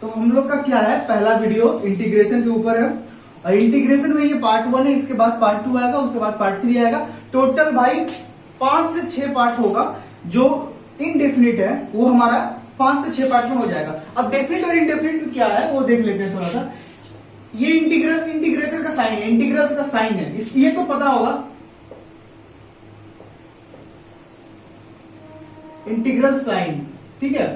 तो हम लोग का क्या है, पहला वीडियो इंटीग्रेशन के ऊपर है, और इंटीग्रेशन में ये पार्ट 1 है, इसके बाद पार्ट 2 आएगा, उसके बाद पार्ट 3 आएगा। टोटल भाई 5 से 6 पार्ट होगा। जो इनडेफिनिट है वो हमारा 5 से 6 पार्ट में हो जाएगा। अब डेफिनिट और इनडेफिनिट क्या है वो देख लेते हैं थोड़ा सा। ये इंटीग्रेशन का साइन है, इंटीग्रल्स का साइन है, ये तो पता होगा, इंटीग्रल साइन, ठीक है,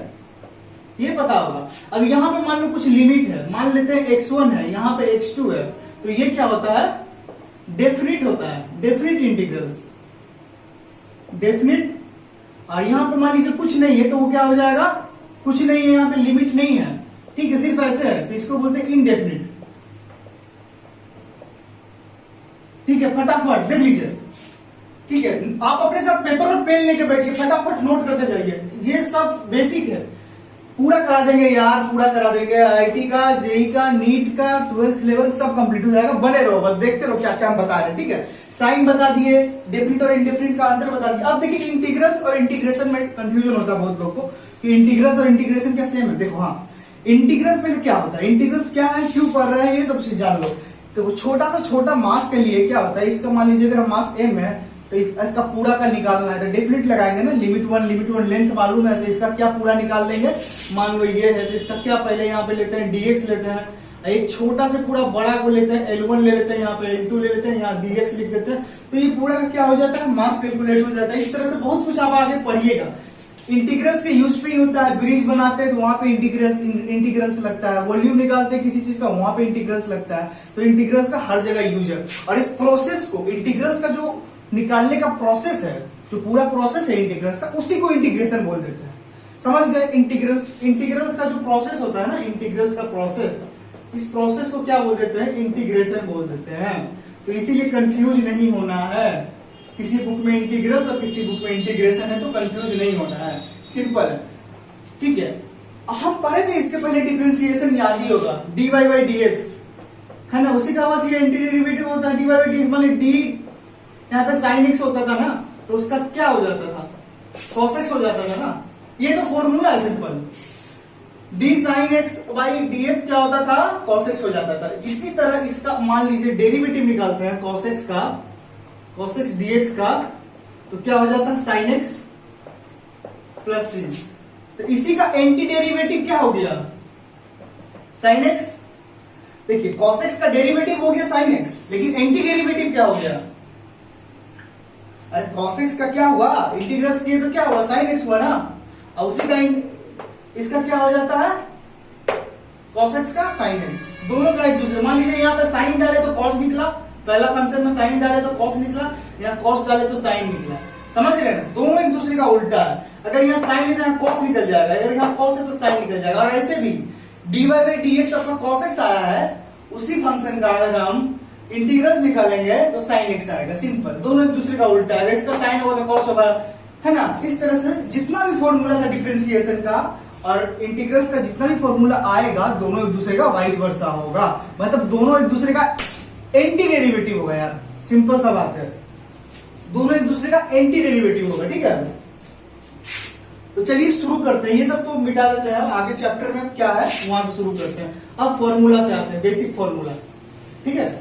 ये पता होगा। अब यहां पे मान लो कुछ लिमिट है, मान लेते हैं x1 है, यहां पे x2 है, तो ये क्या होता है, डेफिनिट होता है, डेफिनिट इंटीग्रल्स, डेफिनिट। और यहां पे मान लीजिए कुछ नहीं है तो वो क्या हो जाएगा, कुछ नहीं है, यहां पे लिमिट नहीं है, ठीक है, सिर्फ ऐसे है, तो इसको बोलते हैं इनडेफिनिट। ठीक है, फटाफट देख लीजिए, ठीक है, आप अपने साथ पेपर और पेन लेके बैठ के फटाफट नोट करते जाइए, ये सब बेसिक है, पूरा करा देंगे यार, पूरा करा देंगे। आईआईटी का, जेई का, नीट का, 12th लेवल सब कंप्लीट हो जाएगा, बने रहो, बस देखते रहो क्या क्या हम बता रहे हैं, ठीक है। साइन बता दिए, डेफिनिट और इनडेफिनिट का अंतर बता दिया। अब देखिए इंटीग्रल्स और इंटीग्रेशन में कंफ्यूजन होता है बहुत लोग को कि इंटीग्रल्स और इंटीग्रेशन क्या सेम है। देखो हाँ, इंटीग्रल्स में क्या होता है, इंटीग्रल्स क्या है, क्यों पढ़ रहे हैं, ये सब चीज जान लो। तो छोटा सा छोटा मास के लिए क्या होता है, इसका मान लीजिए अगर मास m है तो इसका पूरा का निकालना है तो डेफिनेट लगाएंगे ना, लिमिट वन लेंथ मालूम है तो इसका क्या पूरा निकाल लेंगे। मान लो ये है तो इसका क्या पहले यहाँ पे लेते हैं dx लेते हैं, एक छोटा से पूरा बड़ा को लेते हैं L1 ले लेते हैं, यहाँ पे L2 ले लेते हैं, यहाँ dx लिख देते हैं, तो ये पूरा का क्या हो जाता है, मास कैलकुलेट हो जाता है। इस तरह से बहुत कुछ आप आगे पढ़िएगा। इंटीग्रल्स के यूज पे ही होता है, ब्रिज बनाते हैं तो वहां पे इंटीग्रल्स लगता है, वॉल्यूम निकालते हैं किसी चीज का वहां पे इंटीग्रल्स लगता है, तो इंटीग्रल्स का हर जगह यूज है। और इस प्रोसेस को, इंटीग्रल्स का जो निकालने का प्रोसेस है, जो पूरा प्रोसेस है इंटीग्रल्स का, उसी को इंटीग्रेशन बोल देते हैं। समझ गए, इंटीग्रल्स का जो प्रोसेस होता है ना, इंटीग्रल्स का प्रोसेस, इस प्रोसेस को क्या बोल देते हैं, इंटीग्रेशन बोल देते हैं। तो इसीलिए कंफ्यूज नहीं होना है, किसी बुक में इंटीग्रल्स और किसी बुक में इंटीग्रेशन है तो कंफ्यूज नहीं होना है, सिंपल है, ठीक है। हम पढ़े थे इसके पहले, डिफरेंशिएशन याद ही होगा, dy by dx है ना, उसी का बस ये एंटी डेरिवेटिव होता है, dy by dx, मान डी यहाँ पे sin x होता था ना, तो उसका क्या हो जाता था, cos x हो जाता था ना, ये तो फॉर्मूला है simple, d sin x by dx क्या होता था, cos x हो जाता था। इसी तरह इसका मान लीजिए डेरिवेटिव निकालते हैं cos x dx का, तो क्या हो जाता है, sin x प्लस sin। तो इसी का एंटी डेरिवेटिव क्या हो गया, sin x। देखिए cos x का डेरिवेटिव हो गया sin x, लेकिन एंटी डेरिवेटिव क्या हो गया, अरे cos x का क्या हुआ, इंटीग्रल्स किए तो क्या हुआ, sin x हुआ ना, और उसी का इसका क्या हो जाता है, cos x का sin x, दोनों का एक दूसरे, मान लीजिए यहाँ पे sin डाले तो cos निकला, पहला फंक्शन में sin डाले तो cos निकला, यहाँ cos डाले तो sin निकला, समझ रहे हैं, दोनों एक दूसरे का उल्टा है। अगर यहाँ sin है तो यहाँ cos निकल जाएगा, अगर यहाँ cos है तो sin निकल जाएगा। और ऐसे भी dy by dx अपना cos x आया है, उसी फंक्शन का अगर हम इंटीग्रल्स निकालेंगे तो sin x आएगा, सिंपल, दोनों एक दूसरे का उल्टा है, इसका sin होगा तो cos होगा, है ना। इस तरह से जितना भी फॉर्मूला था डिफरेंशिएशन का और इंटीग्रल्स का, जितना भी फॉर्मूला आएगा, दोनों एक दूसरे का वाइस वर्सा होगा, मतलब दोनों एक दूसरे का एंटी डेरिवेटिव होगा यार, सिंपल सा बात है, दोनों एक दूसरे का एंटी डेरिवेटिव होगा, ठीक है। तो चलिए शुरू करते हैं, ये सब तो मिटा देते हैं, आगे चैप्टर में क्या है वहां से शुरू करते हैं। अब फॉर्मूला से आते हैं, बेसिक फॉर्मूला, ठीक है।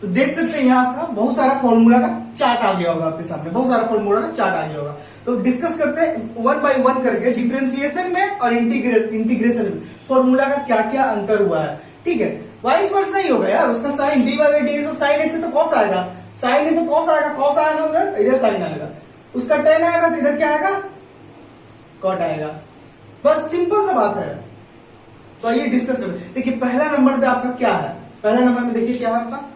तो देख सकते हैं यहां से बहुत सारा फॉर्मूला का चार्ट आ गया होगा आपके सामने, बहुत सारा फॉर्मूला का चार्ट आ गया होगा। तो डिस्कस करते हैं वन बाय वन करके, डिफरेंशिएशन में और इंटीग्रेशन में फॉर्मूला का क्या क्या अंतर हुआ है, ठीक है। वाइस वर्सा ही होगा यार, उसका साइन dy by dx और sin x है तो cos आएगा, sin है तो cos आएगा, cos आया ना उधर, इधर sin आएगा, उसका tan आएगा तो इधर क्या आएगा, cot आएगा, बस सिंपल सा बात है। तो आइए डिस्कस करते हैं। देखिए पहला नंबर पे आपका क्या है, पहला नंबर में देखिए क्या है आपका,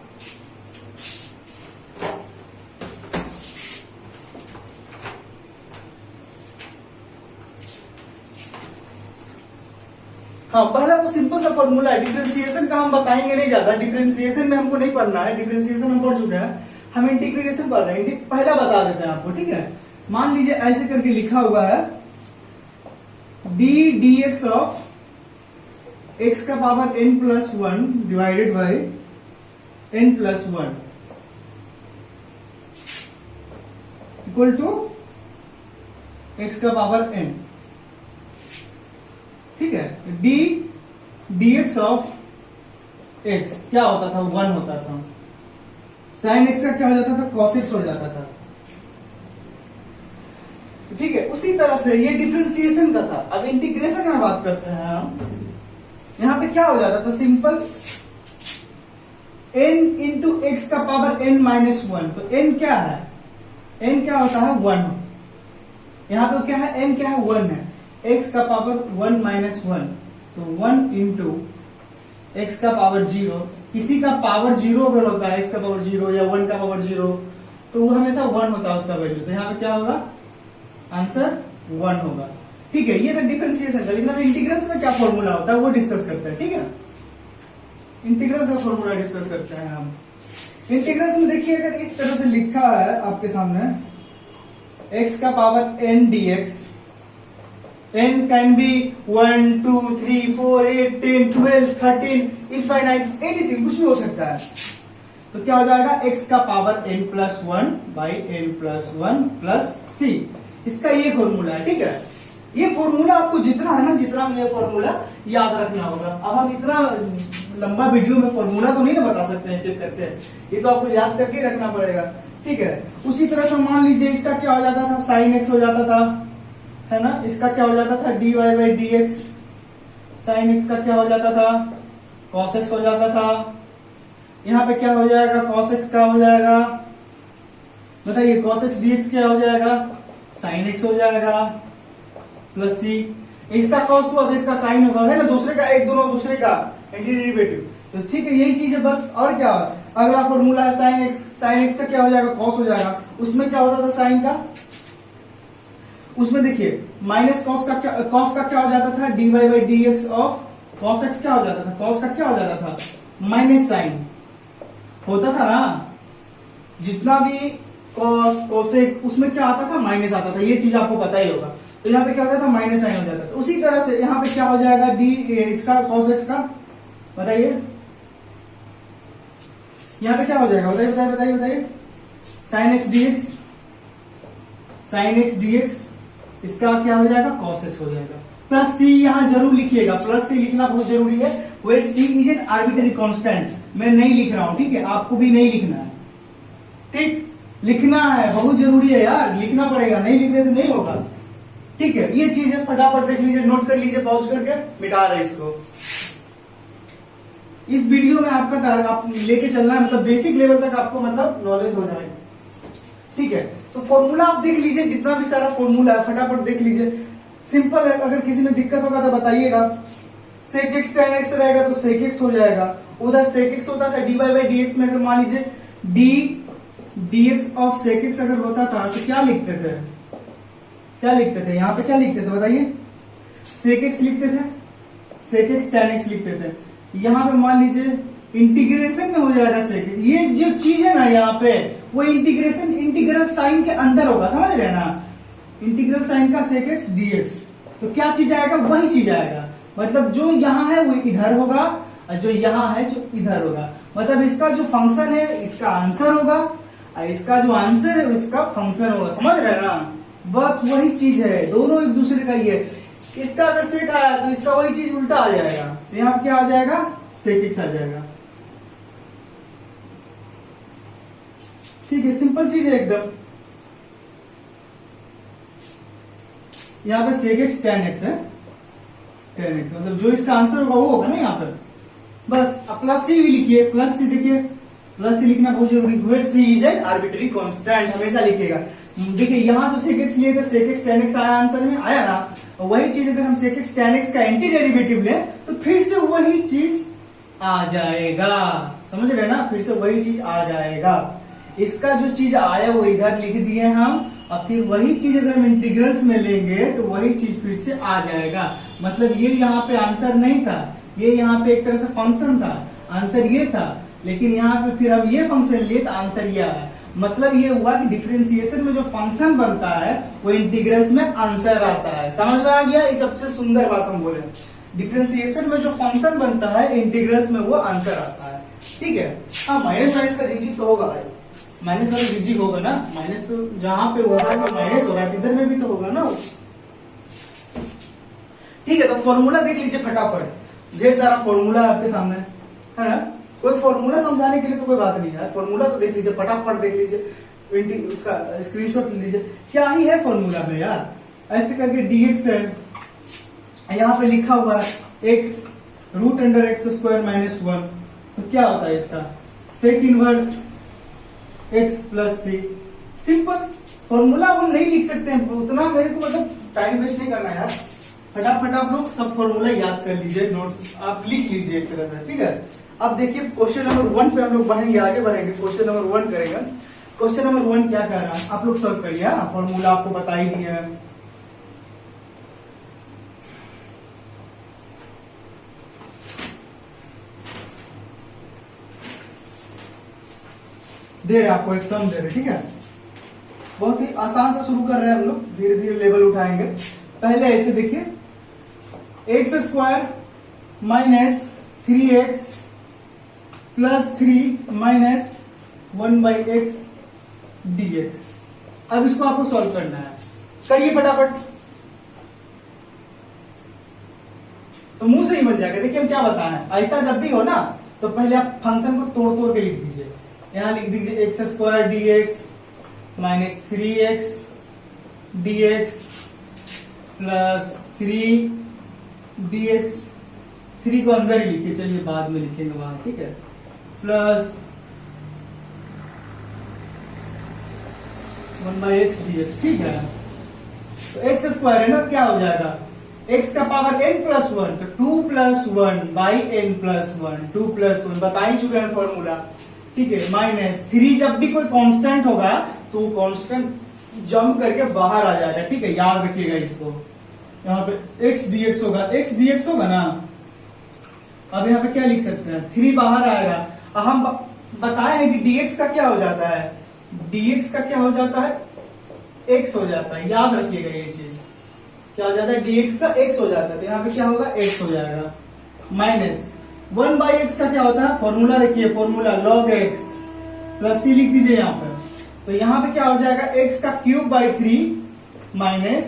हाँ पहला तो सिंपल सा फॉर्मूला है, डिफरेंशिएशन का हम बताएंगे नहीं ज्यादा, डिफरेंशिएशन में हमको नहीं पढ़ना है, डिफरेंशिएशन हम पढ़ चुके हैं, हम इंटीग्रेशन पढ़ रहे हैं, पहला बता देते हैं आपको, ठीक है। मान लीजिए ऐसे करके लिखा हुआ है d dx ऑफ x का power n plus 1 divided by n plus 1 equal to x का पावर n, ठीक है। डी dx ऑफ x क्या होता था, 1 होता था। साइन x का क्या हो जाता था, cos x हो जाता था। ठीक है, उसी तरह से ये डिफरेंशिएशन का था। अब इंटीग्रेशन में बात करते हैं हम। यहां पे क्या हो जाता था, सिंपल n इंटू एक्स का पावर n माइनस 1। तो n क्या है, n क्या होता है 1। यहां पे क्या है, n क्या है 1 है। x का पावर 1 माइनस 1, तो 1 इंटू एक्स का पावर 0। किसी का पावर 0 अगर होता है, x का पावर 0 या 1 का पावर 0, तो वो हमेशा 1 होता है उसका वैल्यू। तो यहाँ पे क्या होगा, आंसर 1 होगा। ठीक है, ये तो डिफरेंशिएशन का। लेकिन इंटीग्रल्स में क्या फॉर्मूला होता है वो डिस्कस करते हैं। ठीक है, इंटीग्रल्स का फॉर्मूला डिस्कस करते हैं हम। इंटीग्रल्स में देखिए, अगर इस तरह से लिखा है आपके सामने, x का power n dx, n can be 1 2 3 4 8 10 12 13 infinite, anything, कुछ भी हो सकता है। तो क्या हो जाएगा, x का power n plus 1 by n plus 1 plus c। इसका ये फॉर्मूला है। ठीक है, ये फॉर्मूला आपको जितना है ना, जितना ये फॉर्मूला याद रखना होगा। अब हम इतना लंबा वीडियो में फॉर्मूला तो नहीं ना बता सकते हैं टिप करके, ये तो आपको याद करके रखना पड़ेगा। ठीक है, उसी तरह से मान लीजिए इसका क्या हो जाता था, साइन x हो जाता था, है ना। इसका क्या हो जाता था, dy by d x. Sine x का क्या हो जाता था, cos x हो जाता था। यहाँ पे क्या हो जाएगा, cos x का हो जाएगा, बताइए cos x dx क्या हो जाएगा, साइन x हो जाएगा प्लस c। इसका cos हुआ तो इसका साइन होगा, है ना, दूसरे का, एक दोनों दूसरे का एंटी डेरिवेटिव। तो ठीक है, यही चीज है बस। और क्या, अगला फॉर्मूला है साइन x। साइन x का क्या हो जाएगा, cos हो जाएगा। उसमें क्या होता था साइन का, उसमें देखिए माइनस cos का क्या हो जाता था, dy by d x of cos x क्या हो जाता था, cos का क्या हो जाता था, माइनस साइन होता था ना। जितना भी cos cosec उसमें क्या आता था, माइनस आता था। ये चीज आपको पता ही होगा। तो यहाँ पे क्या होता था, माइनस साइन हो जाता था। उसी तरह से यहाँ पे क्या हो जाएगा, डी इसका cos x का, बताइए यहाँ पे क्या हो जाएगा, बताइए बताइए बताइए बताइए, sine x dx, sine x dx, इसका क्या हो जाएगा, cos x हो जाएगा। प्लस c यहाँ जरूर लिखिएगा, प्लस c लिखना बहुत जरूरी है। Where c is an arbitrary constant. मैं नहीं लिख रहा हूं, ठीक है, आपको भी नहीं लिखना है। ठीक, लिखना है, बहुत जरूरी है यार, लिखना पड़ेगा, नहीं लिखने से नहीं होगा। ठीक है, ये चीज है, फटाफट देख लीजिए, नोट कर लीजिए, पॉज करके मिटा रहे इसको। इस वीडियो में आपका आप लेके चलना है, मतलब बेसिक लेवल तक आपको मतलब नॉलेज हो जाए। ठीक है, तो फॉर्मूला आप देख लीजिए, जितना भी सारा फॉर्मूला है फटाफट देख लीजिए। सिंपल है, अगर किसी में दिक्कत होगा तो बताइएगा। सेक एक्स टेन एक्स रहेगा तो सेक एक्स हो जाएगा। उधर सेक एक्स होता था d y by d x में, अगर मान लीजिए d x of sec x अगर होता था तो क्या लिखते थे, क्या लिखते थे, यहाँ पे क्या लिखते थे बताइए, सेक एक्स लिखते थे, सेक एक्स टेन एक्स लिखते थे। यहाँ पे मान लीजिए इंटीग्रेशन में हो जाएगा सेक, ये जो चीज है ना यहाँ पे, वो इंटीग्रेशन इंटीग्रल साइन के अंदर होगा, समझ रहे हैं ना, इंटीग्रल साइन का सेक एक्स डीएक्स। तो क्या चीज आएगा, वही चीज आएगा। मतलब जो यहाँ है वो इधर होगा और जो यहाँ है जो इधर होगा। मतलब इसका जो फंक्शन है इसका आंसर होगा और इसका जो आंसर है उसका फंक्शन होगा, समझ रहे हैं ना। बस वही चीज है, दोनों एक दूसरे का ही है। इसका अगर सेक आया तो इसका वही चीज उल्टा आ जाएगा, तो यहाँ क्या आ जाएगा, सेक एक्स आ जाएगा। ठीक है, सिंपल चीज है एकदम। यहाँ पे सेक एक्स टेन एक्स है, टेन एक्स मतलब जो इसका आंसर होगा वो होगा ना यहाँ पर। बस अब प्लस सी भी लिखिए, प्लस सी देखिए, प्लस सी लिखना बहुत जरूरी। Where c is an arbitrary constant हमेशा लिखिएगा। देखिए यहाँ जो सेक एक्स लिए थे, सेक एक्स टेन एक्स आया आंसर में, आया ना। वही चीज अगर हम सेक एक्स टेन एक्स का एंटी डेरिवेटिव ले तो फिर से वही चीज आ जाएगा, समझ रहे ना, फिर से वही चीज आ जाएगा। इसका जो चीज आया वो इधर लिख दिए हम, और फिर वही चीज अगर हम इंटीग्रल्स में लेंगे तो वही चीज फिर से आ जाएगा। मतलब ये यहाँ पे आंसर नहीं था, ये यहाँ पे एक तरह से फंक्शन था, आंसर ये था। लेकिन यहाँ पे फिर हम ये फंक्शन लिए तो आंसर ये आया। मतलब ये हुआ कि डिफरेंशिएशन में जो फंक्शन बनता है वो इंटीग्रल्स में आंसर आता है। समझ में आ गया, ये सबसे सुंदर बात हम बोले, डिफरेंशिएशन में जो फंक्शन बनता है इंटीग्रल्स में वो आंसर आता है। ठीक है, हाँ माइनस माइनस का डिजिट तो होगा भाई, माइनस वाला डिजिट होगा ना, माइनस तो जहां पे होगा तो माइनस हो रहा है, इधर में भी तो होगा ना। ठीक है, तो फॉर्मूला देख लीजिए फटाफट, ढेर सारा फॉर्मूला आपके सामने है ना। कोई फॉर्मूला समझाने के लिए तो कोई बात नहीं है, फॉर्मूला तो देख लीजिए फटाफट, देख लीजिए उसका स्क्रीनशॉट ले लीजिए, क्या ही है फॉर्मूला में यार। ऐसे करके dx है, यहाँ पे लिखा हुआ है x √x² -1, तो क्या होता है इसका sec inverse x + c। Simple formula हम नहीं लिख सकते हैं उतना, मेरे को मतलब टाइम वेस्ट नहीं करना यार, फटाफट आप लोग सब फॉर्मूला याद कर लीजिए, नोट्स आप लिख लीजिए एक तरह से, ठीक है। अब देखिए क्वेश्चन नंबर 1 पे हम लोग बढ़ेंगे, आगे बढ़ेंगे, क्वेश्चन नंबर 1 करेंगे। क्वेश्चन नंबर 1 क्या कह रहा है आप लोग सॉल्व करिए, फॉर्मूला आपको बता ही दिया है। दे रहे आपको एक सम दे रहे, ठीक है, बहुत ही आसान से शुरू कर रहे हैं हम लोग, धीरे धीरे लेवल उठाएंगे। पहले ऐसे देखिए x² - 3x + 3 - 1/x dx। अब इसको आपको सॉल्व करना है, करिए फटाफट, तो मुंह से ही बन जाएगा। देखिए हम क्या बताएं, ऐसा जब भी हो ना तो पहले आप फंक्शन को तोड़ तोड़ के लिख दीजिए। यहां लिख दीजिए x² dx - 3x dx + 3 dx, 3 को अंदर ही लिखिए, चलिए बाद में लिखेंगे वहां, ठीक है, प्लस 1/x dx, ठीक है। तो x² है ना, क्या हो जाएगा x का पावर n + 1, तो 2 + 1/n + 1, 2 + 1 बता ही चुके हैं फॉर्मूला, ठीक है, -3। जब भी कोई कांस्टेंट होगा तो कांस्टेंट जंप करके बाहर आ जाएगा, ठीक है, याद रखिएगा इसको। यहाँ पे x dx होगा ना, अब यहाँ पे क्या लिख सकते हैं, 3 बाहर आएगा। हम बताए हैं कि dx का क्या हो जाता है, dx का क्या हो जाता है, x हो जाता है, याद रखिएगा ये चीज, क्या हो जाता है, dx का x हो जाता है, तो यहाँ पे क्या होगा, x हो जाएगा। माइनस 1/x का क्या होता है, फॉर्मूला देखिए, फॉर्मूला log x + c लिख दीजिए यहाँ पर, तो यहाँ पे क्या हो जाएगा, x का cube by 3 minus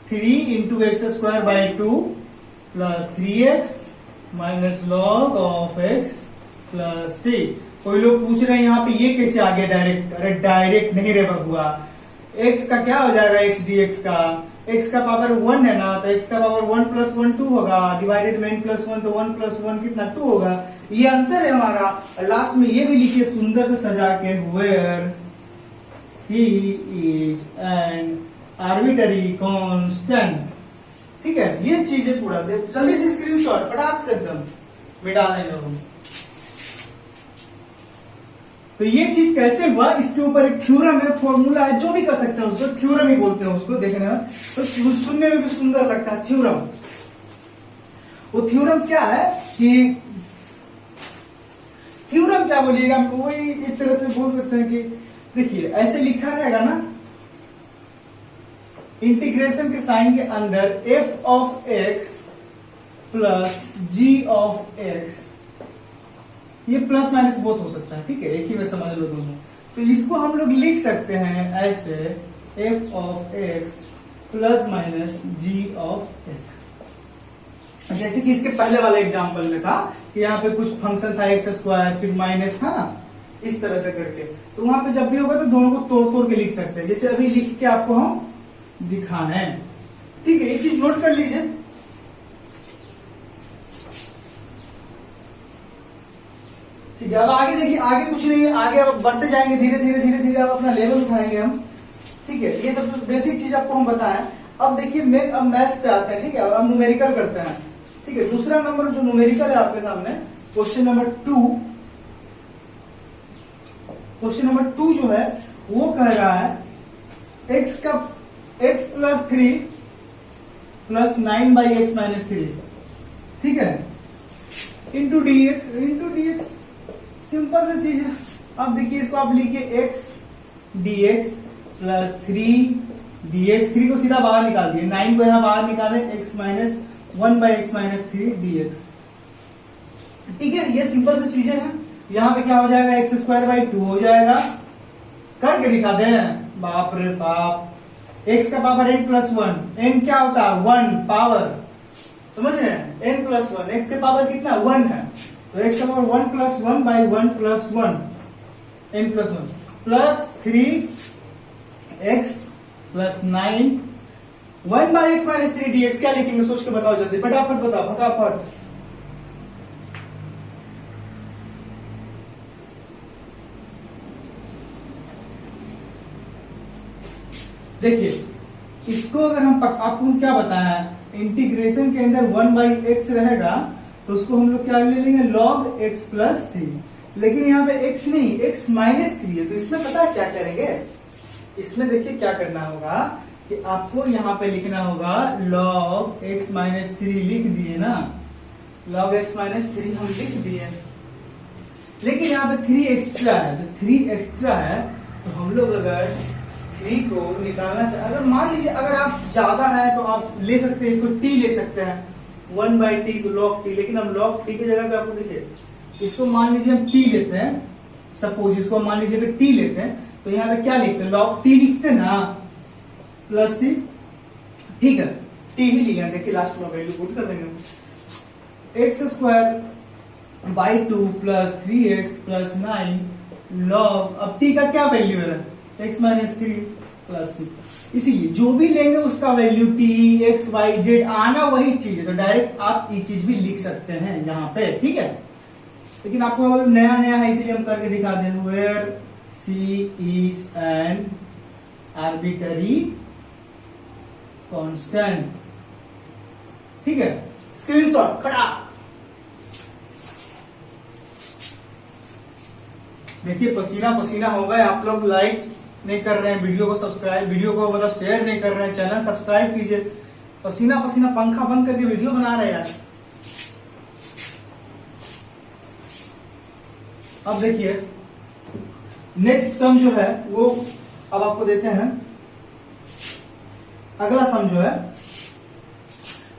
3 × x² / 2 + 3x minus log of x + c। कोई लोग पूछ रहे हैं यहाँ पे ये कैसे आ गया डायरेक्ट, अरे डायरेक्ट नहीं रे बबुआ, x का क्या हो जाएगा, x dx का, x का पावर 1 है ना, तो x का पावर 1 + 1 2 होगा, डिवाइडेड में n + 1, तो 1 + 1 कितना 2 होगा, ये आंसर है हमारा। लास्ट में ये भी लिखिए सुंदर से सजा के, where c is an arbitrary constant, ठीक है, ये चीजें पूरा दे, जल्दी से स्क्रीनशॉट फटाक से एकदम मिटा देंगे हम। तो ये चीज कैसे हुआ, इसके ऊपर एक थ्योरम है, फॉर्मूला है, जो भी कर सकते हैं उसको थ्योरम ही बोलते हैं उसको, देखने में तो सुनने में भी सुंदर लगता है थ्योरम। वो थ्योरम क्या है कि थ्योरम क्या बोलिएगा, वही एक तरह से बोल सकते हैं कि देखिए ऐसे लिखा रहेगा ना, इंटीग्रेशन के साइन के अंदर f of x + g of x, ये प्लस माइनस बहुत हो सकता है, ठीक है, एक ही में समझ लो दोनों, तो इसको हम लोग लिख सकते हैं ऐसे f of x + g of x। जैसे कि इसके पहले वाले एग्जांपल में था कि यहाँ पे कुछ फंक्शन था x², फिर माइनस था ना, इस तरह से करके, तो वहां पे जब भी होगा तो दोनों को तोड़ तोड़ के लिख सकते हैं, जैसे अभी लिख के आपको हम दिखाना है, ठीक है, एक चीज नोट कर लीजिए। ठीक है, अब आगे देखिए, आगे कुछ नहीं है, आगे अब बढ़ते जाएंगे धीरे धीरे धीरे धीरे, अब अपना लेवल उठाएंगे हम, ठीक है, ये सब बेसिक चीज आपको हम बताएं। अब देखिए अब मैथ्स पे आते हैं, ठीक है, अब न्यूमेरिकल करते हैं, ठीक है। दूसरा नंबर जो न्यूमेरिकल है आपके सामने, क्वेश्चन नंबर 2, क्वेश्चन नंबर 2 जो है वो कह रहा है x + 3 + 9/x - 3, ठीक है, इंटू dx, सिंपल सी चीज है। अब देखिए इसको आप लिखिए x dx + 3 dx, 3 को सीधा बाहर निकाल दिए, 9 को यहां बाहर निकाले, x - 1/x - 3 dx, ठीक है, ये सिंपल सी चीजें हैं। यहां पे क्या हो जाएगा, x² / 2 हो जाएगा, करके दिखा दे, बाप रे बाप, x का पावर n + 1, n क्या होता है 1 पावर, समझ रहे हैं, n प्लस वन, एक्स के पावर कितना 1 है, तो एक्स का power 1 plus 1 by 1 plus 1 n plus 1 plus 3x plus 9 1 by x minus 3 dx। क्या लिखेंगे सोच के बताओ जल्दी, फटाफट बताओ फटाफट। देखिए इसको अगर हम आपको क्या बताया, इंटीग्रेशन के अंदर 1 बाई एक्स रहेगा तो उसको हम लोग क्या ले लेंगे log x प्लस सी, लेकिन यहाँ पे x नहीं, x माइनस 3 है, तो इसमें पता है क्या करेंगे, इसमें देखिए क्या करना होगा कि आपको यहाँ पे लिखना होगा log x माइनस 3 लिख दिए ना, log x माइनस 3 हम लिख दिए, लेकिन यहाँ पे 3 एक्स्ट्रा है, तो 3 एक्स्ट्रा है तो हम लोग अगर 3 को निकालना चाहे, अगर मान लीजिए अगर आप ज्यादा है तो आप ले सकते हैं इसको t ले सकते हैं 1 बाई टी, तो log t, लेकिन हम log t की जगह पे आपको देखिए इसको मान लीजिए हम t लेते हैं, सपोज इसको मान लीजिए कि t लेते हैं, तो यहाँ पे क्या लिखते हैं log t लिखते हैं ना प्लस सी, ठीक है t ही लिखा, देखिए लास्ट में वैल्यू पुट कर देंगे x square by 2 plus 3x plus 9 log, अब t का क्या वैल्यू है x माइनस 3 प्लस सी, इसीलिए जो भी लेंगे उसका value t x y z आना वही चीज है, तो डायरेक्ट आप ये चीज भी लिख सकते हैं यहाँ पे, ठीक है। लेकिन आपको नया नया है इसीलिए हम करके दिखा दें, where c is an arbitrary constant, ठीक है। स्क्रीनशॉट खड़ा, देखिए पसीना पसीना हो गए आप लोग, लाइक नहीं कर रहे हैं वीडियो को, सब्सक्राइब वीडियो को मतलब शेयर नहीं कर रहे हैं, चैनल सब्सक्राइब कीजिए, पसीना पसीना पंखा बंद करके वीडियो बना रहे हैं यार। अब देखिए नेक्स्ट सम जो है वो अब आपको देते हैं, अगला सम जो है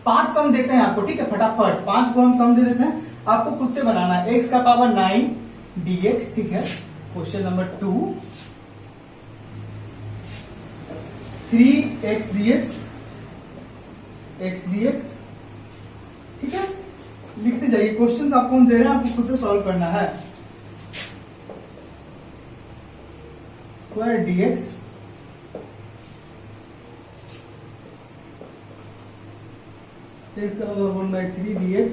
5 सम देते हैं आपको, ठीक है, फटाफट 5 को हम सम दे देते हैं, आपको खुद से बनाना है, x का पावर 9 dx, ठीक है। Question number 2 3x dx x dx, ठीक है, लिखते जाइए, क्वेश्चंस आपको हम दे रहे हैं, आपको खुद से सॉल्व करना है। स्क्वायर dx इसका 1/3 dx,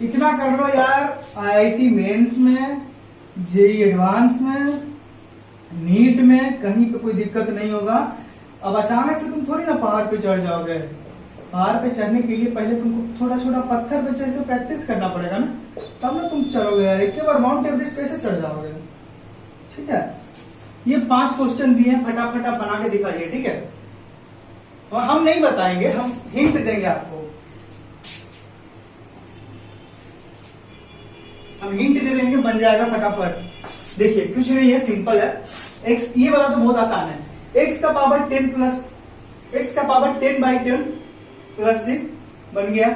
इतना कर लो यार, IIT मेंस में, जेई एडवांस में, नीट में कहीं पे कोई दिक्कत नहीं होगा। अब अचानक से तुम थोड़ी ना पहाड़ पे चढ़ जाओगे, पहाड़ पे चढ़ने के लिए पहले तुमको छोटा छोटा पत्थर पे चढ़ के प्रैक्टिस करना पड़ेगा ना, तब ना तुम चढ़ोगे यार, एक बार माउंट एवरेस्ट कैसे चढ़ जाओगे, ठीक है। ये 5 क्वेश्चन दिए हैं, फटाफट आप बना के दिखाइए, ठीक है। और हम नहीं बताएंगे, हम हिंट देंगे आपको, हम हिंट दे देंगे, बन जाएगा फटाफट। देखिए कुछ नहीं है, सिंपल है, x ये वाला तो बहुत आसान है, x का पावर 10 प्लस x का पावर 10 बाई 10 प्लस 6 बन गया।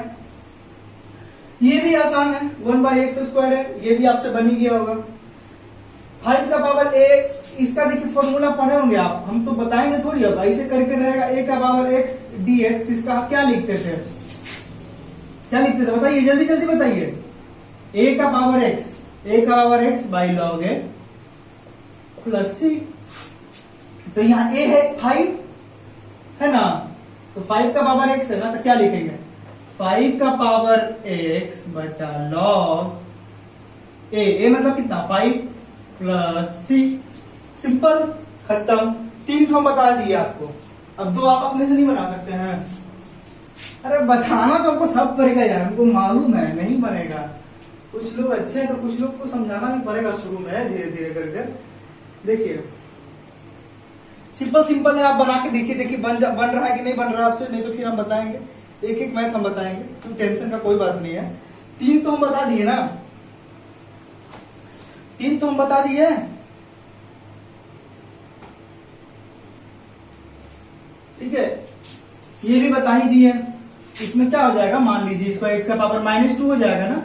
ये भी आसान है, 1 बाई एक्स स्क्वायर है, ये भी आपसे बन ही गया होगा। 5 का पावर a, इसका देखिए फॉर्मूला पढ़े होंगे आप, हम तो बताएंगे थोड़ी, अब ऐसे करके रहेगा, a का पावर x dx, इसका क्या लिखते थे, क्या लिखते थे बताइए, जल्दी जल्दी बताइए। a का power x by log a plus C, तो यहाँ a है 5 है ना, तो 5 का पावर x है ना, तो क्या लिखेंगे 5 का पावर x बटा लॉग a मतलब कितना 5 प्लस सी, सिंपल, खत्म। 3 को बता दिए आपको, अब 2 आप अपने से नहीं बना सकते हैं, अरे बताना तो हमको सब पड़ेगा यार, हमको मालूम है नहीं बनेगा, कुछ लोग अच्छे हैं तो कुछ लोग को समझाना भी पड़ेगा शुरू में, धीरे धीरे करके। देखिए सिंपल सिंपल है, आप बना के देखिए, देखिए बन रहा है कि नहीं बन रहा आपसे, नहीं तो फिर हम बताएंगे, एक एक मैथ हम बताएंगे, तो टेंशन का कोई बात नहीं है। 3 तो हम बता दिए ना, 3 तो हम बता दिए, ठीक है, ये भी बता ही दिए। इसमें क्या हो जाएगा, मान लीजिए इसको x का पावर -2 हो जाएगा ना,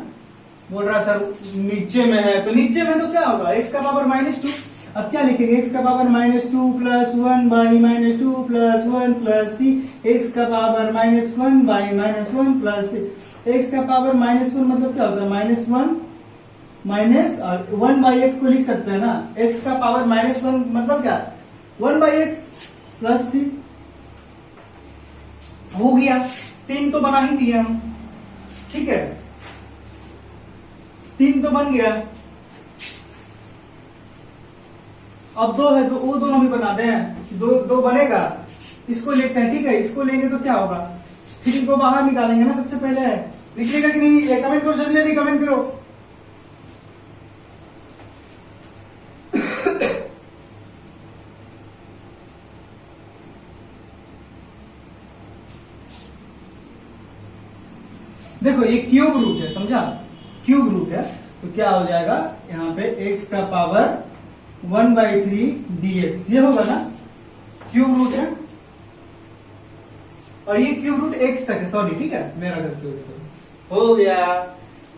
बोल रहा सर नीचे में है, तो नीचे में तो क्या होगा x का पावर -2, अब क्या लिखेंगे, एक्स का पावर -2 + 1 बाई -2 + 1 + c, एक्स का पावर -1 बाई -1 + c, एक्स का पावर -1 मतलब क्या होता है, -1 माइनस और 1 बाई एक्स को लिख सकते हैं ना, एक्स का पावर -1 मतलब क्या, 1 बाई एक्स प्लस सी। हो गया, 3 तो बना ही दिए हम, ठीक है, 3 तो बन गया। अब 2 है तो वो दोनों भी बना दें, 2 बनेगा, इसको लेते हैं, ठीक है, इसको लेंगे तो क्या होगा, 3 को बाहर निकालेंगे ना सबसे पहले, लिखिएगा कि नहीं, ये कमेंट करो, जल्दी जल्दी कमेंट करो। देखो ये क्यूब रूट है, समझा, क्यूब रूट है, तो क्या हो जाएगा यहाँ पे x का पावर 1/3 dx, ये होगा ना, क्यूब रूट है, और ये क्यूब रूट x तक है, सॉरी, ठीक है, मेरा गलती हो गया,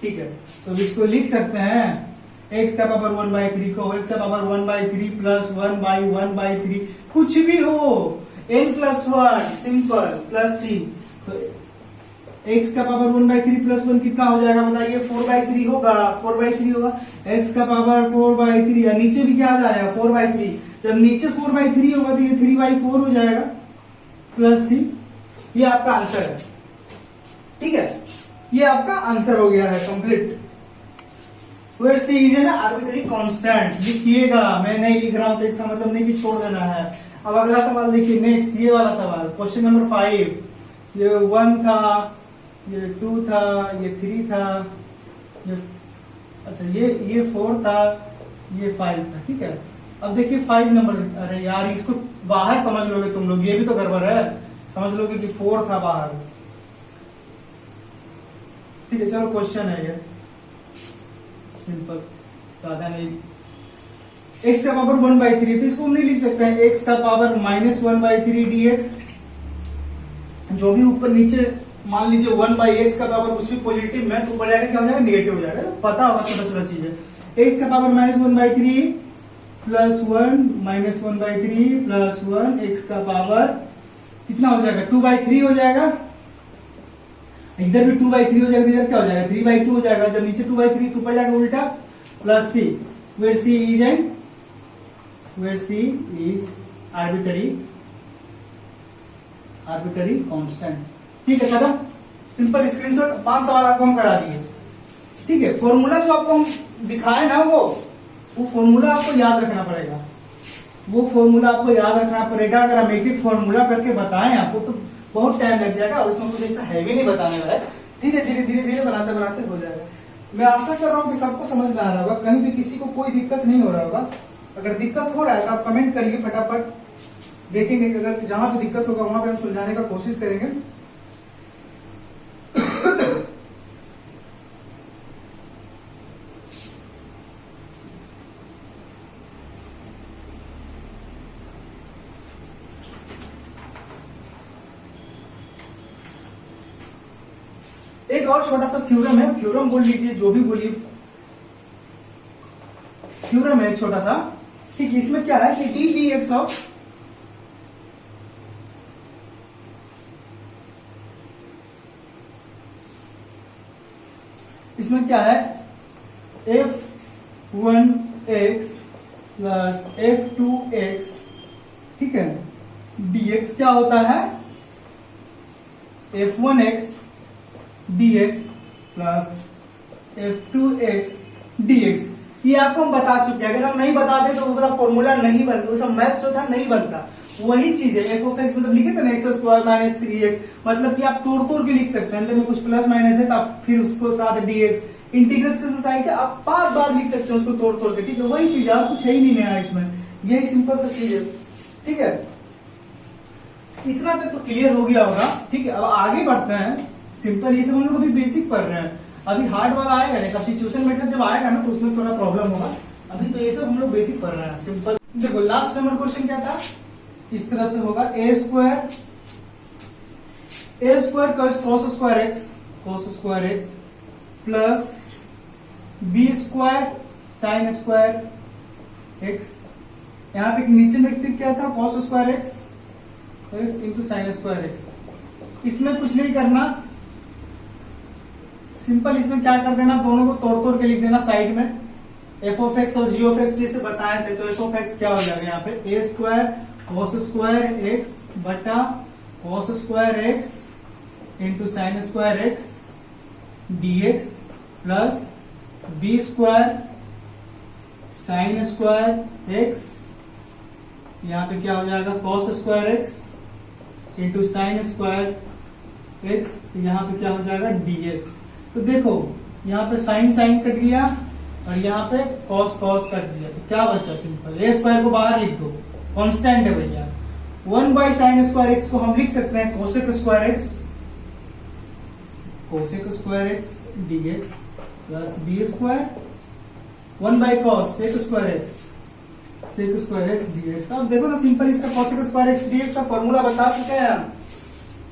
ठीक है, तो इसको लिख सकते हैं, x का पावर 1/3 को x का पावर 1/3 प्लस 1/1/3 कुछ भी हो, n+1 सिंपल प्लस c, तो x का पावर 1/3 प्लस 1 कितना हो जाएगा बताइए, 4/3 होगा, 4/3 होगा, x का पावर 4/3, या नीचे भी क्या आ जाएगा 4/3, जब नीचे 4/3 होगा तो ये 3/4 हो जाएगा प्लस c, ये आपका आंसर है, ठीक है, ये आपका आंसर हो गया है complete. Where c is an arbitrary constant, लिखिएगा, मैं नहीं लिख रहा हूं तो इसका मतलब नहीं कि छोड़ देना है। अब अगला सवाल देखिए, नेक्स्ट ये वाला सवाल, क्वेश्चन नंबर 5, ये 1 था, ये 2 था, ये 3 था, ये अच्छा ये 4 था, ये 5 था, ठीक है। अब देखिए 5 नंबर, अरे यार इसको बाहर समझ लोगे तुम लोग, ये भी तो गड़बड़ है, समझ लोगे कि 4 था बाहर, ठीक है, चलो क्वेश्चन है ये सिंपल, ज्यादा नहीं, x का पावर 1/3, तो इसको हम नहीं लिख सकते हैं, x का पावर -1/3 dx, जो भी ऊपर नीचे मान लीजिए 1/x का पावर कुछ भी पॉजिटिव में तो ऊपर जाकर क्या हो जाएगा, नेगेटिव हो जाएगा, तो पता होगा छोटा छोटा चीज है, x का पावर -1/3 प्लस 1 -1/3 प्लस 1, x का पावर कितना हो जाएगा, 2/3 हो जाएगा, इधर भी 2/3 हो जाएगा, इधर क्या हो जाएगा 3/2 हो जाएगा, जब नीचे 2/3 तो ऊपर जाएगा उल्टा plus c, where c is arbitrary constant, ठीक है, खत्म, सिंपल स्क्रीनशॉट, 5 सवाल आपको हम करा दिए, ठीक है। फॉर्मूला जो आपको हम दिखाए ना, वो फॉर्मूला आपको याद रखना पड़ेगा, वो फॉर्मूला आपको याद रखना पड़ेगा, अगर हम एक एक फॉर्मूला करके बताएं आपको तो बहुत टाइम लग जाएगा, और उसमें कुछ ऐसा हैवी नहीं बताने वाला है, धीरे धीरे बनाते बनाते हो जाएगा। मैं आशा कर रहा हूँ कि सबको समझ में आ रहा होगा, कहीं भी किसी को कोई दिक्कत नहीं हो रहा होगा, अगर दिक्कत हो रहा है तो आप कमेंट करिए, फटाफट देखेंगे, अगर जहां पे दिक्कत होगा वहां पे हम सुलझाने का कोशिश करेंगे। एक और छोटा सा थ्योरम है, थ्योरम बोल लीजिए, जो भी बोलिए, थ्योरम है एक छोटा सा, ठीक, इसमें क्या है कि dx ऑफ इसमें क्या है, f1x प्लस f2x, ठीक है, dx क्या होता है, f1x dx plus f2x dx, ये आपको हम बता चुके हैं, अगर हम नहीं बताते तो उसका फॉर्मूला नहीं बनता, उसका मैथ जो था नहीं बनता, वही चीज है, f of x मतलब लिखे थे ना x² - 3x, मतलब कि आप तोड़ तोड़ के लिख सकते हैं, अंदर में कुछ प्लस माइनस है तो आप फिर उसको साथ dx इंटीग्रेशन से आएगा, आप 5 बार लिख सकते हैं उसको तोड़ तोड़ के, ठीक है, वही चीज है, और कुछ है ही नहीं नया इसमें, यही सिंपल सा चीज है, ठीक है, इतना तक तो क्लियर हो गया होगा, ठीक है। अब आगे बढ़ते हैं, सिंपल ये सब हम लोग अभी बेसिक पढ़ रहे हैं, अभी हार्ड वाला आएगा ना, सब्स्टिट्यूशन मेथड जब आएगा ना तो उसमें थोड़ा प्रॉब्लम होगा, अभी तो ये सब हम लोग बेसिक पढ़ रहे हैं, सिंपल। देखो लास्ट नंबर क्वेश्चन क्या था, इस तरह से होगा, a square cos square x plus b square sin square x यहाँ पे नीचे में फिर क्या था, cos square x into sine square x. इसमें कुछ नहीं करना, सिंपल इसमें क्या कर देना, दोनों को तोड़ तोड़ के लिख देना साइड में। एफ ऑफ एक्स और जी ऑफ एक्स जैसे बताए थे, तो एफ ऑफ एक्स क्या हो जाएगा यहाँ पे, a square cos square x बटा cos square x into sine square x dx plus B square sine square x, यहाँ पे क्या हो जाएगा cos square x into sine square x, यहाँ पे क्या हो जाएगा dx। तो देखो यहाँ पे साइन साइन कट गया और यहाँ पे कॉस कॉस कट गया, तो क्या बचा, सिंपल ए स्क्वायर को बाहर लिख दो, कांस्टेंट है भैया। 1 बाई साइन स्क्वायर एक्स को हम लिख सकते हैं cosec square x dx plus B square 1 by cosec square x dx। अब देखो ना सिंपल, इसका कोसेक स्क्वायर एक्स dx का फॉर्मूला बता चुके हैं हम।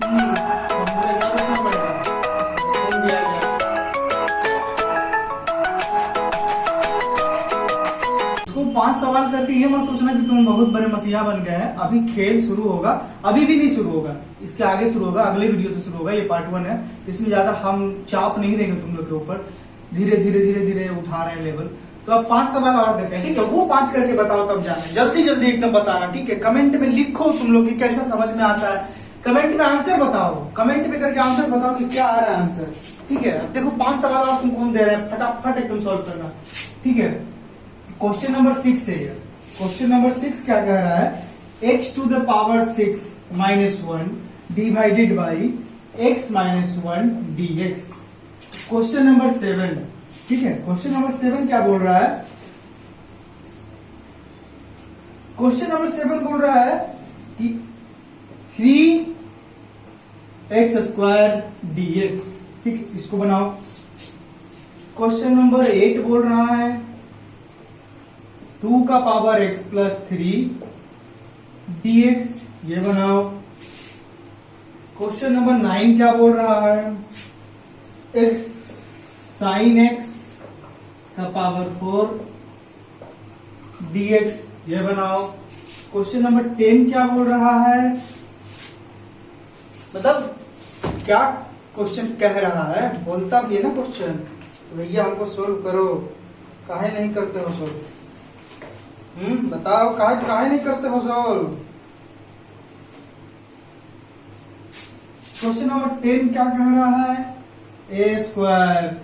फॉर्मूला याद रखना पड़ेगा। इसको 5 सवाल करके ये मत सोचना कि तुम बहुत बड़े मसीहा बन गए हैं। अभी खेल शुरू होगा, अभी भी नहीं शुरू होगा, इसके आगे शुरू होगा, अगले वीडियो से शुरू होगा। ये पार्ट 1 है, इसमें ज्यादा हम चाप नहीं देंगे तुम लोग के ऊपर, धीरे धीरे उठा रहे हैं लेवल। तो अब 5 सवाल और देते हैं, ठीक है, वो 5 करके बताओ तब जाना, जल्दी जल्दी एकदम बताना, ठीक है। कमेंट में लिखो तुम लोग की कैसा समझ में आता है, कमेंट में आंसर बताओ, कमेंट में करके आंसर बताओ कि क्या आ रहा है आंसर, ठीक है। अब देखो 5 सवाल और तुमको हम दे रहे हैं, फटाफट एकदम सॉल्व करना, ठीक है। क्वेश्चन नंबर 6 है, क्वेश्चन नंबर 6 क्या कह रहा है, x to the power 6 minus 1 divided by x minus 1 dx। Question number 7, ठीक है। क्वेश्चन नंबर 7 क्या बोल रहा है, क्वेश्चन नंबर 7 बोल रहा है कि 3x स्क्वायर dx, ठीक है, इसको बनाओ। क्वेश्चन नंबर 8 बोल रहा है 2 का पावर x प्लस 3 dx, ये बनाओ। क्वेश्चन नंबर 9 क्या बोल रहा है, x साइन x का पावर 4 dx, ये बनाओ। क्वेश्चन नंबर 10 क्या बोल रहा है, मतलब क्या क्वेश्चन कह रहा है, बोलता भी है ना क्वेश्चन, तो भैया हमको सोल्व करो, काहे नहीं करते हो सोल्व, बताओ काहे नहीं करते हो सोल्व। क्वेश्चन नंबर 10 क्या कह रहा है, A square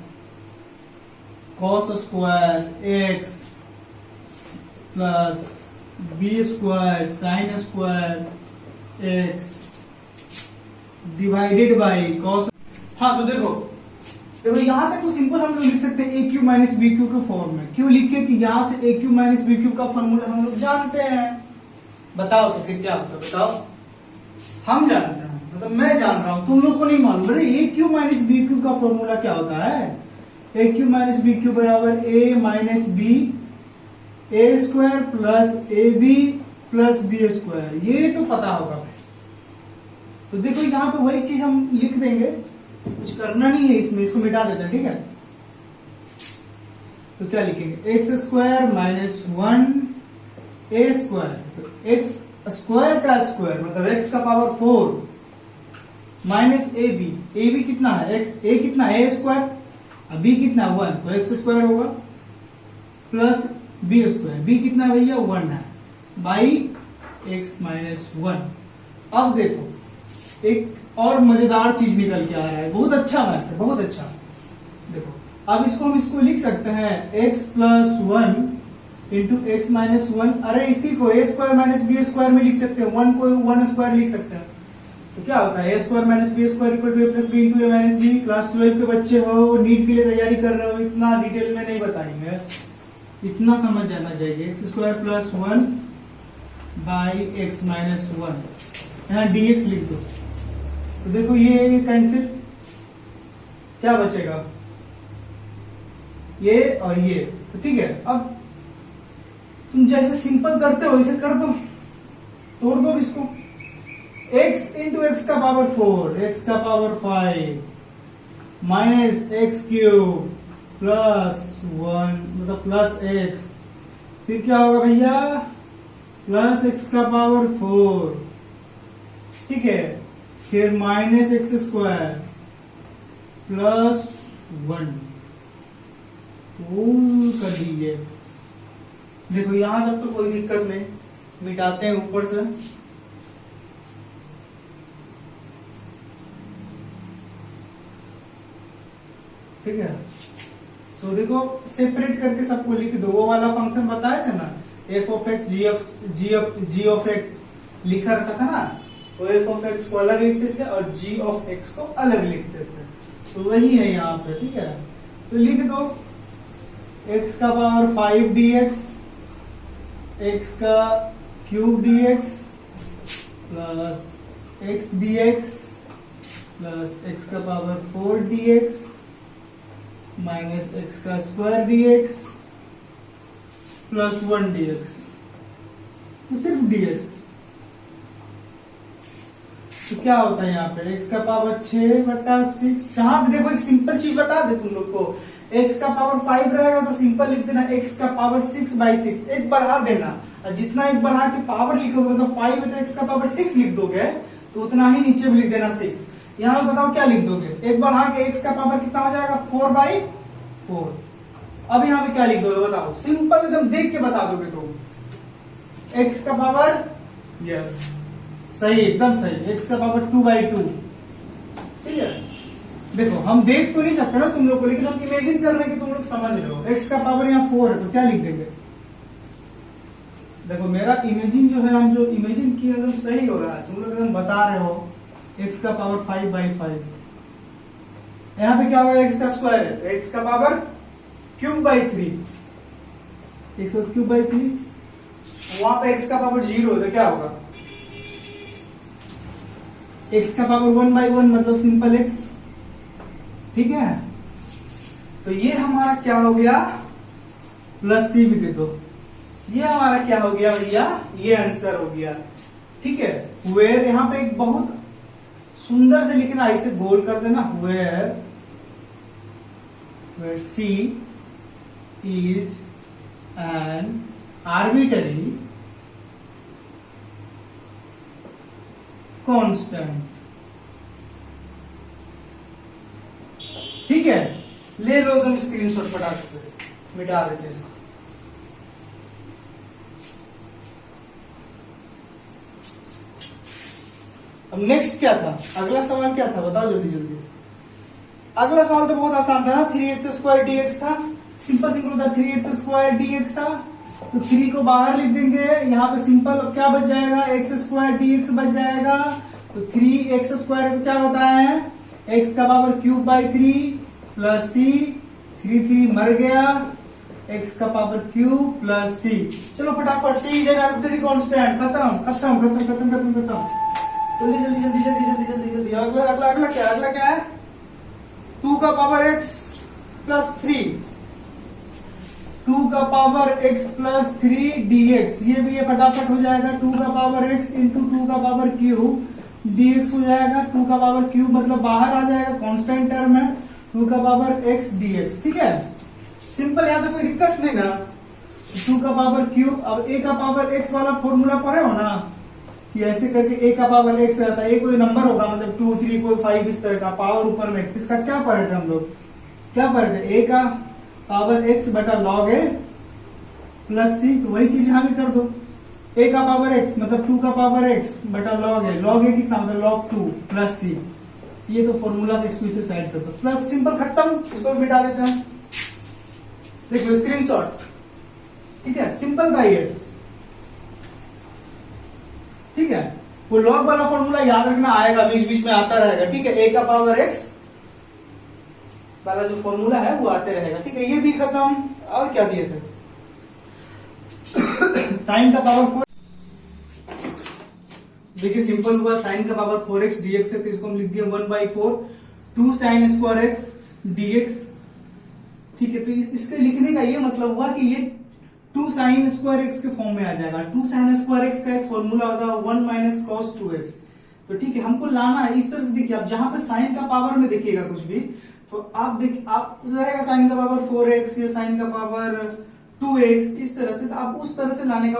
cos square X plus B square sine square X divided by cos. हाँ तो देखो यहां तक तो सिंपल हम लोग लिख सकते हैं ए क्यू माइनस बी क्यू के फॉर्म में। क्यों लिख के कि यहां से ए क्यू माइनस बी क्यू का फॉर्मूला हम लोग जानते हैं। बताओ तो फिर क्या होता है, बताओ। हम जानते हैं, मतलब मैं जान रहा हूं, तुम लोग को नहीं मालूम। अरे A Q minus B Q का फॉर्मूला क्या होता है, A Q minus B Q बराबर A minus B A square plus A B plus B square. ये तो पता होगा भाई। तो देखो यहाँ पे वही चीज हम लिख देंगे, कुछ करना नहीं है इसमें, इसको मिटा देते हैं, ठीक है। तो क्या लिखेंगे, एक्स स्क्वायर माइनस 1 ए स्क्वायर, तो एक्स स्क्वायर का स्क्वायर मतलब एक्स का पावर 4 माइनस ए बी कितना है, एक्स ए कितना है ए स्क्वायर, अब बी कितना 1 तो एक्स स्क्वायर होगा प्लस बी स्क्वायर, बी कितना है भैया 1 है, बाई एक्स माइनस 1। अब देखो एक और मजेदार चीज निकल के आ रहा है, बहुत अच्छा मैथ है, बहुत अच्छा। देखो अब हम इसको लिख सकते हैं x plus 1 into x minus 1। अरे इसी को ए स्क्वायर माइनस बी स्क्वायर में लिख सकते हैं, 1 को 1 स्क्वायर लिख सकते हैं। तो क्या होता है, A square minus B square equal to A plus B into A minus B. Class 12 के बच्चे हो, नीट के लिए तैयारी कर रहे हो, इतना डिटेल में नहीं बताएंगे, इतना समझ जाना चाहिए। X square plus 1 by x minus 1, यहाँ dx लिख दो। तो देखो ये कैंसिल, क्या बचेगा, ये और ये, तो ठीक है। अब तुम जैसे सिंपल करते हो इसे कर दो, तोड़ दो इसको। x इंटू एक्स का पावर 4 एक्स का power 5 minus x cube plus 1 मतलब प्लस एक्स, फिर क्या होगा भैया प्लस एक्स का पावर 4, ठीक है, फिर minus x square plus 1 whole कर दीजिए। देखो यहां तक तो कोई दिक्कत नहीं, मिटाते हैं ऊपर से। ठीक है, तो देखो सेपरेट करके सबको लिख दो। वो वाला फंक्शन बताए थे ना, f of x g of x लिखा रहता था ना, तो एफ ऑफ एक्स को अलग लिखते थे और जी ऑफ एक्स को अलग लिखते थे, तो वही है यहाँ पे। ठीक है, तो लिख दो एक्स का पावर 5 dx, एक्स का cube dx plus x dx plus x का पावर 4 dx माइनस एक्स का स्क्वायर dx प्लस 1 dx, तो सिर्फ dx। तो क्या होता है यहाँ पे x का पावर 6/6। जहां भी देखो एक सिंपल चीज बता दे तुम लोग को, x का पावर 5 रहेगा तो सिंपल लिख देना x का पावर 6/6, एक बढ़ा देना, और जितना एक बढ़ा के पावर लिखोगे मतलब 5 है तो x का पावर 6 लिख दोगे, तो उतना ही नीचे भी लिख देना 6। यहाँ पे बताओ क्या लिख दोगे, एक बढ़ा के x का पावर कितना हो जाएगा 4/4। अब यहाँ पे क्या लिख दोगे बताओ, सिंपल एकदम देख के बता दोगे तो x का पावर, यस सही, एकदम सही, x का पावर 2/2। ठीक है, देखो हम देख तो नहीं सकते ना तुम लोग को, लेकिन हम इमेजिन कर रहे हैं कि तुम लोग समझ रहे हो। x का पावर यहाँ 4 है तो क्या लिख देंगे, देखो मेरा इमेजिन जो है, हम जो इमेजिन किया एकदम सही हो रहा है, तुम लोग एकदम बता रहे हो x का पावर 5/5। यहाँ पे क्या होगा, x का स्क्वायर है तो x का पावर क्यूब/3, x का क्यूब/3, वहां पे x का पावर 0 है तो क्या होगा, x का पावर 1/1 मतलब सिंपल x। ठीक है, तो ये हमारा क्या हो गया, प्लस c भी दे दो, ये हमारा क्या हो गया भैया, ये आंसर हो गया। ठीक है, वेयर यहां पे एक बहुत सुंदर से लिखना, इसे गोल कर देना, where c is an arbitrary constant। ठीक है, ले लो तुम स्क्रीनशॉट फटाक से, मिटा देते हैं इसको। अब नेक्स्ट क्या था, अगला सवाल क्या था बताओ जल्दी जल्दी। अगला सवाल तो बहुत आसान था ना, 3x² dx था, सिंपल सिंपल था, 3x² dx था, तो 3 को बाहर लिख देंगे, यहाँ पे सिंपल क्या बच जाएगा, x² dx बच जाएगा, तो 3x² तो क्या होता है, x का पावर क्यूब/3 प्लस c, 3 मर गया, x का पावर क्यूब प्लस c। चलो फटाफट, c is an arbitrary constant, खत्म खत्म खत्म खत्म खत्म खत्म, जल्दी जल्दी जल्दी जल्दी जल्दी जल्दी जल्दी। अगला अगला अगला क्या, अगला क्या है, 2 का पावर x प्लस 3, 2 का पावर x प्लस 3 dx, ये भी ये फटाफट हो जाएगा, 2 का पावर x इंटू 2 का पावर क्यूब dx हो जाएगा, 2 का पावर क्यूब मतलब बाहर आ जाएगा, कांस्टेंट टर्म है, 2 का पावर x dx। ठीक है, सिंपल, यहाँ तो कोई दिक्कत नहीं ना, 2 का पावर क्यूब। अब a का पावर x वाला फॉर्मूला पढ़े हो ना, कि ऐसे करके a का पावर x रहता है, a कोई नंबर होगा मतलब 2 3 कोई 5 इस तरह का, पावर ऊपर में x, इसका क्या पढ़े थे हम लोग, क्या पढ़े थे, a का पावर x बटा log a प्लस c, तो वही चीज यहाँ भी कर दो, a का पावर x मतलब 2 का पावर x बटा log a कितना मतलब log 2 प्लस c, ये तो फॉर्मूला था, इसको इसे साइड कर दो, प्लस सिंपल खत्म, इसको मिटा देते हैं। देखो स्क्रीनशॉट, ठीक है, सिंपल था ये। ठीक है, वो लॉग वाला फॉर्मूला याद रखना, आएगा बीच बीच में आता रहेगा। ठीक है, a का पावर x वाला जो फॉर्मूला है वो आते रहेगा। ठीक है, ये भी खत्म। और क्या दिए थे, साइन का पावर 4, देखिए सिंपल हुआ, साइन का पावर 4x dx है, तो इसको हम लिख दिए 1/4 2 sin स्क्वायर x dx। ठीक है, तो इसके लिखने का ये मतलब हुआ कि ये 2 sin स्क्वायर x के फॉर्म में आ जाएगा। 2 sin स्क्वायर x का एक फॉर्मूला होता है 1 माइनस cos 2x। तो ठीक है, हमको लाना है इस तरह से। देखिए, आप जहां पे साइन का पावर में देखिएगा कुछ भी, तो आप रहेगा साइन का पावर 4x या साइन का पावर 2x इस तरह से, तो आप उस तरह से लाने का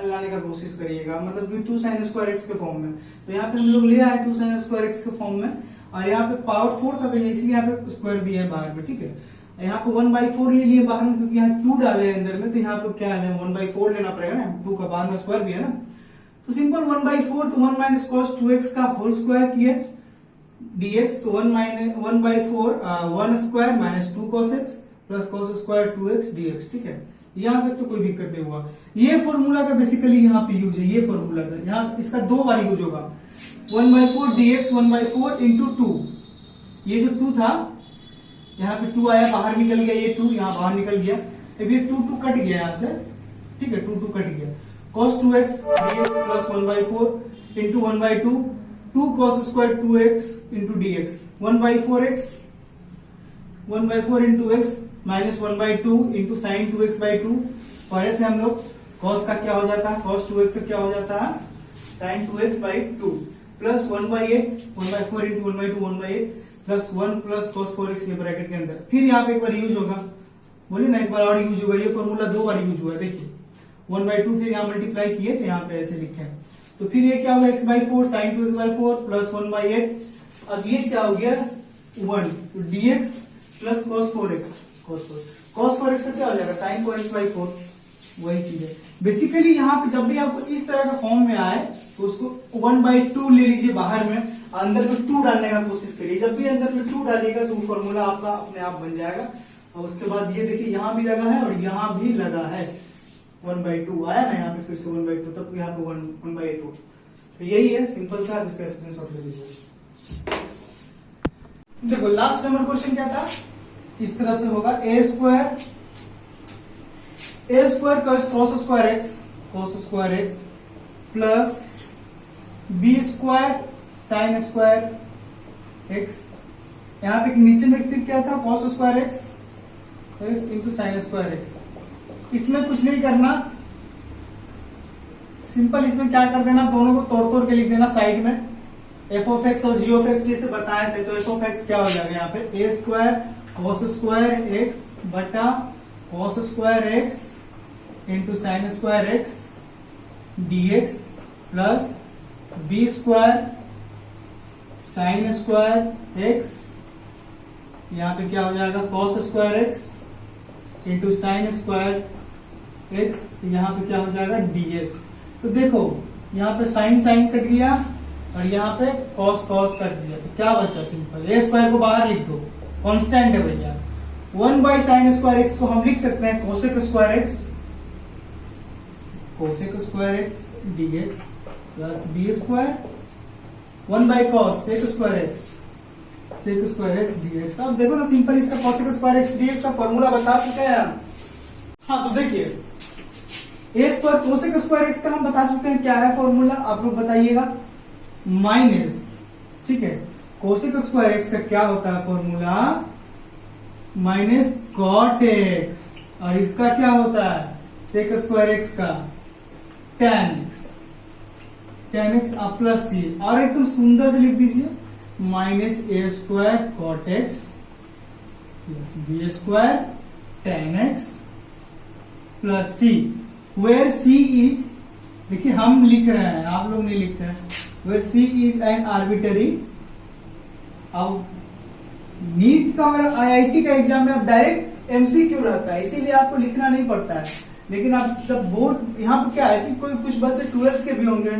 लाने का कोशिश करिएगा, मतलब कि 2 sin स्क्वायर x के फॉर्म में। तो यहाँ पे हम लोग ले आए 2 sin स्क्वायर x के फॉर्म में, और यहाँ पे पावर 4 था इसलिए यहाँ पे स्क्वायर दिया है बाहर में, ठीक है। यहाँ पे 1/4 ले लिए बाहर में, क्योंकि यहाँ 2 डाले अंदर में, तो यहाँ पे क्या है 1/4 लेना पड़ेगा ना, 2 का बाहर में स्क्वायर भी है ना, तो सिंपल 1/4, तो 1 माइनस cos 2x का होल स्क्वायर किए dx, तो 1/4 1 square minus 2 cos x plus cos square 2x dx, ठीक है। यहाँ तक तो कोई दिक्कत नहीं हुआ। ये फॉर्मूला का बेसिकली यहाँ पे यूज है, ये फॉर्मूला का यहाँ इसका 2 बार यूज होगा। 1/4 dx 1/4 इंटू 2, ये जो 2 था यहाँ पे 2 आया, बाहर निकल गया, ये 2 यहाँ बाहर निकल गया, अब ये 2 कट गया यहाँ से, ठीक है, 2 कट गया। cos 2x dx plus 1/4 into 1/2 2 cos square 2x into dx 1/4 into x minus 1/2 into sine 2x/2, पढ़े थे हम लोग। cos का क्या हो जाता है, cos 2x का क्या हो जाता है sine 2x/2 plus 1/8 1/4 into 1/2 1/8 plus 1 plus cos 4x, ये ब्रैकेट के अंदर। फिर यहाँ पे एक बार यूज होगा, बोलिए ना, एक बार और यूज होगा, ये फॉर्मूला 2 बार यूज हुआ है, देखिए 1/2 फिर यहाँ मल्टीप्लाई किए थे, यहाँ पे ऐसे लिखे हैं, तो फिर ये क्या होगा x/4 sin 2x/4 प्लस 1/8, अब ये क्या हो गया 1 तो dx plus cos 4x, cos 4x से क्या हो जाएगा sin 4x/4, वही चीज है। बेसिकली यहाँ पे जब भी आपको इस तरह का फॉर्म में आए तो उसको 1/2 ले लीजिए बाहर में, अंदर में 2 डालने का कोशिश करिए। जब भी अंदर में 2 डालिएगा तो फॉर्मूला आपका अपने आप बन जाएगा। और उसके बाद ये देखिए यहाँ भी लगा है और यहाँ भी लगा है, 1/2 आया ना यहाँ पे, फिर से 1/2, तब यहाँ पे 1/2, तो यही है सिंपल सा, इसका स्क्रीनशॉट ले लीजिए। देखो लास्ट नंबर क्वेश्चन क्या था, इस तरह से होगा a square cos square x plus b square sine square x, यहाँ पे नीचे में फिर क्या था cos square x into sine square x। इसमें कुछ नहीं करना, सिंपल इसमें क्या कर देना, दोनों को तोड़ तोड़ के लिख देना साइड में, f ऑफ x और g ऑफ x जैसे बताए थे, तो f ऑफ x क्या हो जाएगा यहाँ पे a square cos square x बटा cos square x into sine square x dx plus b square sine square x, यहाँ पे क्या हो जाएगा cos square x into sine square x, यहाँ पे क्या हो जाएगा dx। तो देखो यहाँ पे साइन साइन कट गया और यहाँ पे cos cos कट गया, तो क्या बचा सिंपल, a स्क्वायर को बाहर लिख दो, कांस्टेंट है भैया। 1/sin स्क्वायर x को हम लिख सकते हैं cosec square x dx plus b square 1/cos sec square x dx। अब देखो ना सिंपल, इसका cosec स्क्वायर x dx का फॉर्मूला बता चुके हैं हम। हाँ तो देखिए a square cosec square x का हम बता चुके हैं, क्या है फॉर्मूला आप लोग बताइएगा, माइनस, ठीक है, cosec स्क्वायर x का क्या होता है फॉर्मूला, माइनस cot x, और इसका क्या होता है sec स्क्वायर x का tan x प्लस c, और एकदम सुंदर से लिख दीजिए minus a square cot x plus b square tan x plus c, where c is, देखिए हम लिख रहे हैं आप लोग नहीं लिखते हैं, where c is an arbitrary. अब नीट का और आईआईटी का एग्जाम में अब डायरेक्ट एमसीक्यू रहता है, इसीलिए आपको लिखना नहीं पड़ता है। लेकिन आप जब बोर्ड, यहाँ पे क्या है कि कोई कुछ बच्चे 12th के भी होंगे,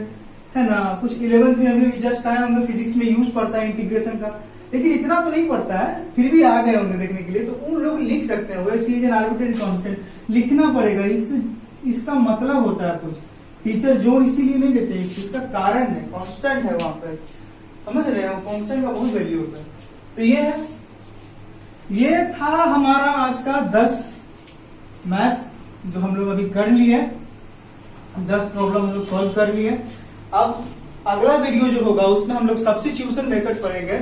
है ना, कुछ 11th में अभी जस्ट आए होंगे, फिजिक्स में यूज पड़ता है इंटीग्रेशन का, लेकिन इतना तो नहीं पड़ता है, फिर भी आ गए होंगे देखने के लिए, तो उन लोग लिख सकते हैं where c is an arbitrary constant, लिखना पड़ेगा। इसका मतलब होता है कुछ, टीचर जोड़ इसीलिए नहीं देते, इसका कारण है कांस्टेंट है वहां पर, समझ रहे हो, कांस्टेंट का बहुत वैल्यू होता है। तो ये था हमारा आज का 10 मैथ्स जो हम लोग अभी कर लिए, 10 प्रॉब्लम हम लोग सॉल्व कर लिए। अब अगला वीडियो जो होगा उसमें हम लोग सब्स्टिट्यूशन मेथड पढ़ेंगे,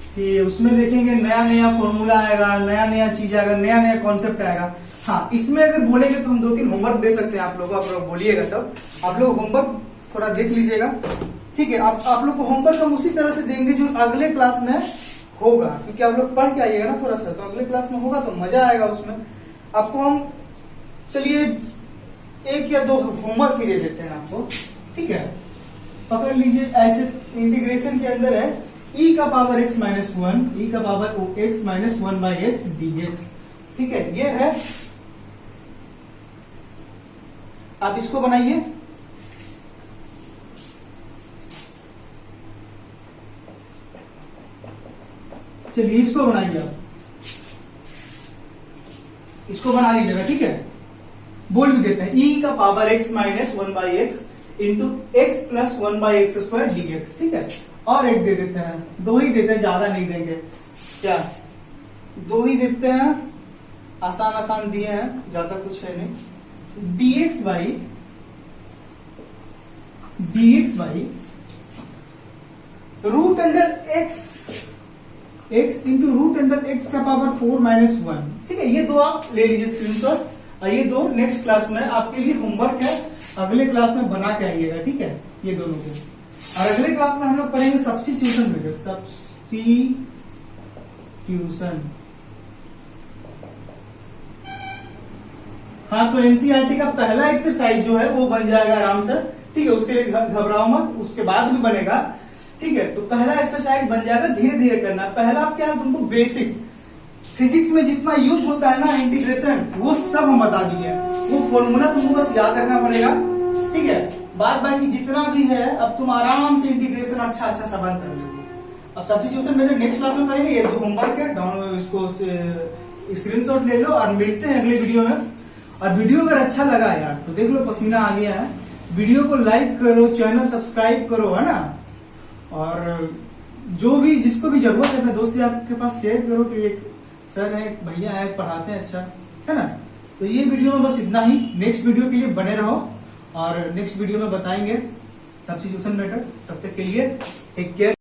कि उसमें देखेंगे नया नया फॉर्मूला आएगा, नया नया चीज आएगा, नया नया कॉन्सेप्ट आएगा। हाँ, इसमें अगर बोलेंगे तो हम 2-3 होमवर्क दे सकते हैं आप लोग बोलिएगा, तब आप लोग होमवर्क थोड़ा देख लीजिएगा, ठीक है। आप लोग को होमवर्क हम उसी तरह से देंगे जो अगले क्लास में होगा, क्योंकि आप लोग पढ़ के आइएगा ना थोड़ा सा, तो अगले क्लास में होगा तो मजा आएगा उसमें। आपको हम चलिए एक या दो होमवर्क ही दे देते हैं आपको, ठीक है। पकड़ लीजिए, ऐसे इंटीग्रेशन के अंदर है e का power x minus one, e का power x minus one by x dx, ठीक है। ये है, आप इसको बनाइए। चलिए इसको बनाइए, आप इसको बना लीजिएगा, ठीक है। बोल भी देते हैं e का power x minus one by x into x plus one by x square D x, ठीक है। और एक दे देते हैं, दो ही देते हैं, ज्यादा नहीं देंगे, क्या दो ही देते हैं, आसान आसान दिए हैं, ज्यादा कुछ है नहीं। dx by root under x into root under x का पावर 4 माइनस वन, ठीक है। ये दो आप ले लीजिए स्क्रीनशॉट, और ये दो नेक्स्ट क्लास में आपके लिए होमवर्क है, अगले क्लास में बना के आइएगा, ठीक है, ये दोनों को। और अगले क्लास में हम लोग पढ़ेंगे सब्स्टिट्यूशन मेथड, सब्स्टिट्यूशन। हाँ, तो एनसीईआरटी का पहला एक्सरसाइज जो है वो बन जाएगा आराम से, ठीक है। उसके लिए घबराओ मत, उसके बाद भी बनेगा, ठीक है। तो पहला एक्सरसाइज बन जाएगा, धीरे धीरे करना। पहला आप क्या, तुमको बेसिक फिजिक्स में जितना यूज होता है ना इंटीग्रेशन, वो सब हम बता दिए। वो फॉर्मूला तुमको बस याद रखना पड़ेगा, ठीक है। बाद बाकी जितना भी है अब तुम आराम से इंटीग्रेशन अच्छा अच्छा सा बन कर लोगे। अब सब्स्टिट्यूशन मेरे नेक्स्ट क्लास में करेंगे, ये दो होमवर्क है, डाउन इसको स्क्रीनशॉट ले लो, और मिलते हैं अगले वीडियो में। और वीडियो अगर अच्छा लगा यार तो देख लो पसीना आ गया है, वीडियो को लाइक करो, चैनल सब्सक्राइब करो, है ना। और जो भी जिसको भी जरूरत है अपने दोस्त यार के पास शेयर करो कि एक सर है, एक भैया है, पढ़ाते हैं अच्छा, है ना। तो ये वीडियो में बस इतना ही, नेक्स्ट वीडियो के लिए बने रहो, और नेक्स्ट वीडियो में बताएंगे सब्स्टिट्यूशन मेथड। तब तक के लिए टेक केयर।